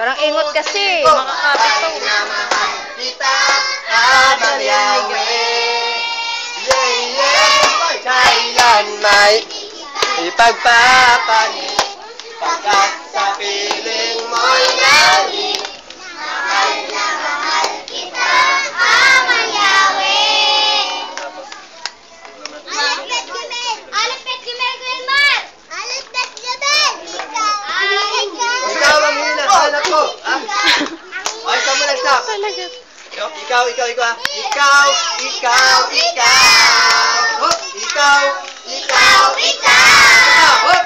Parang ingot kasi, makakapit pa. Kita habang Yahweh. Kailan may ipagpapalit pagkat sa piling mo'y nawi. Mahal na mahal kita, Ama Yahweh. Alat bet gimel! Alat bet gimel, Gilmar! Alat bet gimel! Ikaw ang hinahanap ko. O, ikaw mo lang, stop. Ikaw. Hop!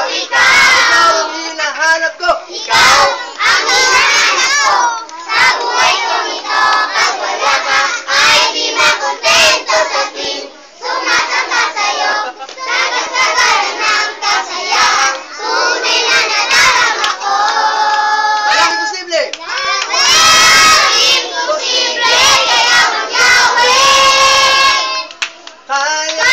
Ikaw ang hinahanap ko. Ikaw ang hinahanap ko. Sa buhay kong ito, pag wala ka, ay di makontento sa tuwing sumasamba sa'yo. Sagasagaran ng kasayahan, tunay na nadarama ko. Walang imposible. Walang imposible, kaya mag-Yahweh. Kaya.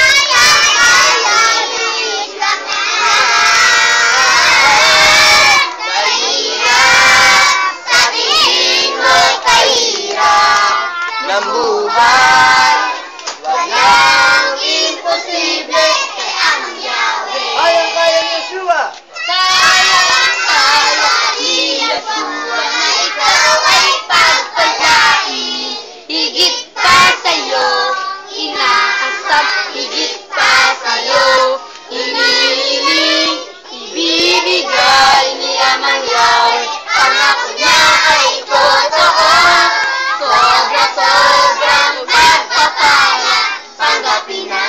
Ng buhay, walang imposible kay Amang Yahweh. kaya ni Yeshua. Kaya ni Yeshua na ikaw ay pagpalain. Higit pa sa'yo, inaasap, higit pa sa'yo. Hinihiling, ibibigay ni Amang Yahweh. Pangako niya ay totoo. Sobrang pagpapala, tanggapin na.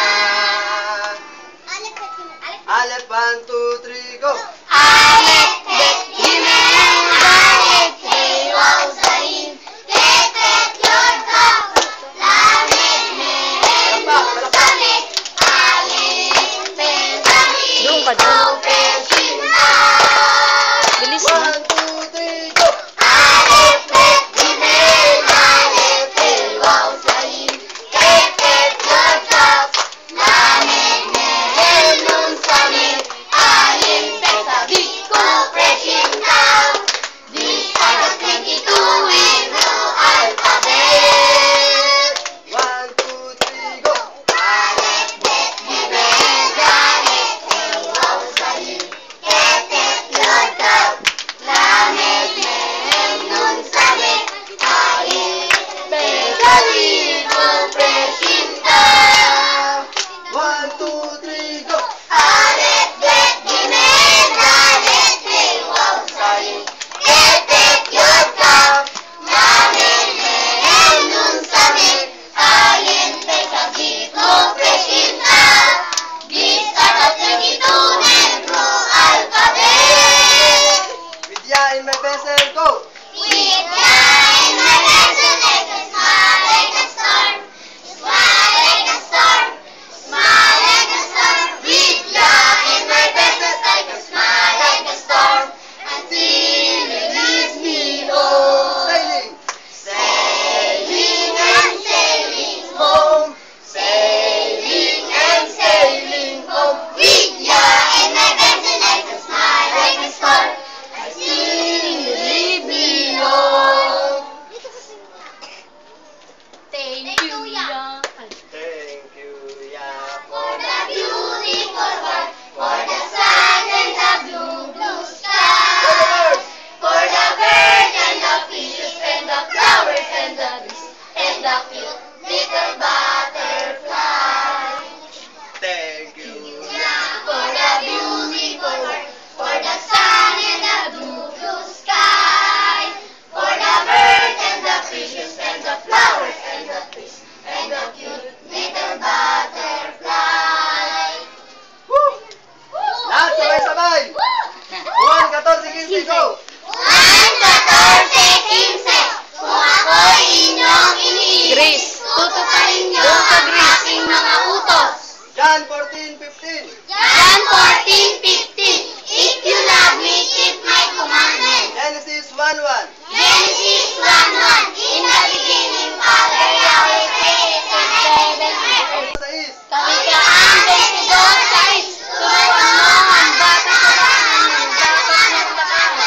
Aleph, 1, 2, 3, go! Aleph, Bet, Gimel, Dalet, Hey, Waw, Zayin, Tet, Tet, Yod, Taw, Lamed, Mem, Nun, Samet, Aleph, Bet, Zayin, Doon ka dyan. Waw, Bet, Shin, Bilis mo. 1, 2, 3, go! Aleph, Bet, Gimel, Dalet, Hey, Waw, Zayin, Tet, Tet, Yod, Taw, Lamed, Mem, Nun, Samet, Aleph, Bet, Zayin, Compression Taw. These are the 22 Hebrew alphabet. 1, 2, 3, go! Aleph, Bet, Gimel, Dalet, Hey, Waw, Zayin, Tet, Tet, Yod, Taw, Lamed, Mem, Nun, Samet, Aleph, Bet, Zayin, Compression Taw. 1, 2, 3, go! Aleph, Bet, Gimel, Dalet, Hey, Waw, Zayin, Tet, Tet, Yod, Taw, Lamed, Mem, Nun, Samet, Aleph, Bet, Zayin, Compression Taw. These are the 22 Hebrew alphabet. Vidya in my vessel, go! With in my vessel like a smile like a storm, smile like a storm, smile like a storm. With in my vessel like a smile like a storm, until you lead me home. Sailing! Sailing and sailing home, sailing and sailing home. With in my vessel like a smile like a storm, until you lead me home. Thank you, Yah. Thank you, Yah. For the beautiful world, for the sun and the blue sky, for the birds and the fishes and the flowers and the bees and the cute little butterfly. Thank you, For the beautiful world, for the sun and the blue sky, for the birds and the fishes and the flowers and the bees and the cute little butterfly. Lahat sabay-sabay! 1, 14, 15, go! 1, 14, 15. Kung ako'y inyong iniibig, Grace. tutuparin niyo ang aking mga utos. John 14, 15. John 14:15. If you love me, keep my commandments. Genesis 1:1. Genesis 1:1. In the beginning, Father Yahweh created the heaven and earth. 6. Kawikaan 22:6. Turuan mo ang bata sa daan ng dapat na takaan.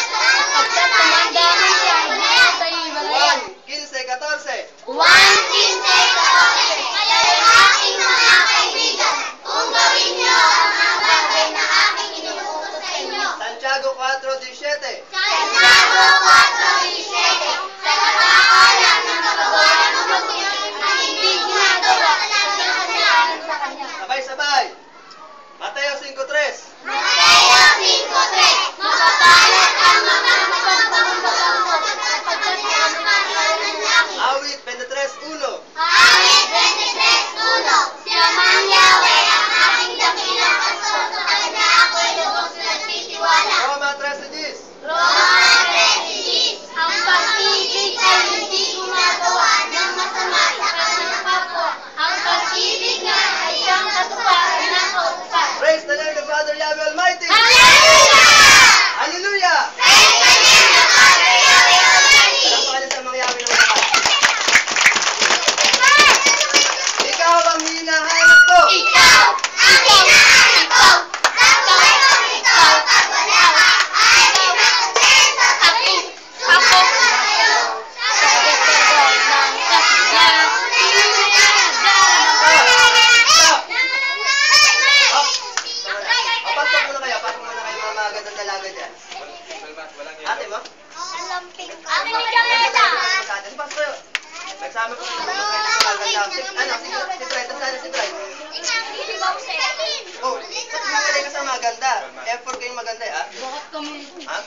maganda. F4 kayong maganda, ha? Bakit kami? Ha?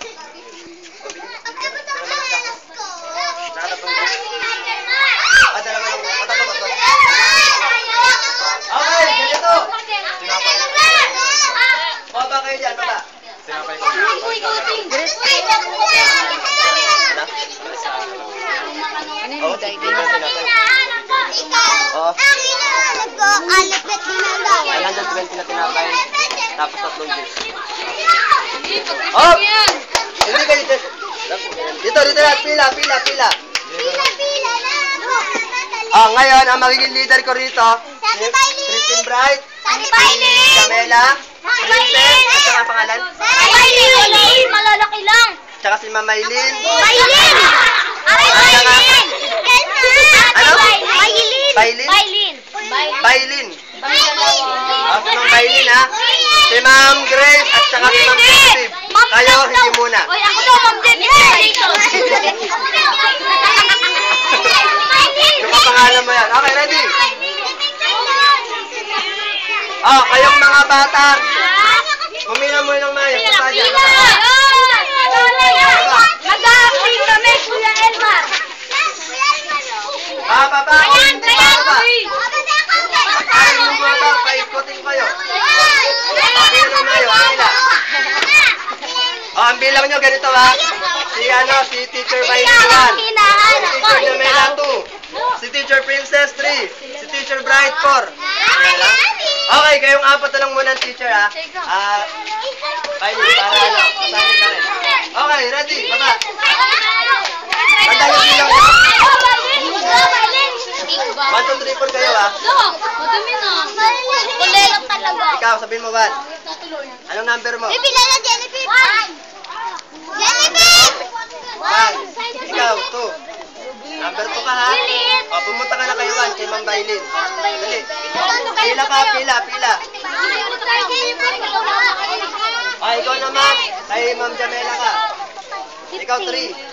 Tsaka na pang dalawa lang. Patatlo. Okay, ganito. Baba kayo dyan, baba. Ano yung day? Oo. Ang hinahanap ko, alapit na 120 na tinapay. Tapos 3 juice. Oh! Hindi kayo dyan. Dito na. Pila. Pila-pila na. Ngayon, ang magiging leader ko rito, si Christine Bright, Sani Bailin! Camela, Princess, at saka ang pangalan, Bailin! Malalaki lang! tsaka si Mamaylin. Bailin! Aray, Bailin! Ano? Bailin! Bailin? Bailin. Bailin! Si Ma'am Bailin, ha? Si Ma'am Grace at saka si Ma'am Steve. Kayo, hindi muna. Oy, ako daw, Ma'am Jen. Yung kapangalan mo yan. Okay, ready? Kayong mga bata, kumina mo ng mayo. Baba dyan, baba. Mag-aaping kami, Kuya Elmar. Baba, hindi baba. Ay, yung baba, paikutin kayo. Kumina mayo, kumina. Ang bilang nyo, ganito ha. Si Teacher Bailin 1. Si Teacher Jamela 2. Si Teacher Princess 3. Si Teacher Bright 4. Okay, kayong apat na lang muna ang teacher ha. Bailin, para masabi ka rin. Okay, ready? Baba. Tanda yung bilang nyo. 1, 2, 3, 4 kayo ha. Madami na. Kulay lang talaga. Ikaw, sabihin mo 1. Anong number mo? Pipila na Jennifer. Jennifer! 1. Ikaw, 2. Number 2 ka ha. Pumunta ka na kayo 1 kay Ma'am Bailin. Dali. Pila ka, pila. Ikaw naman. Kay Ma'am Jamela ka. Ikaw 3.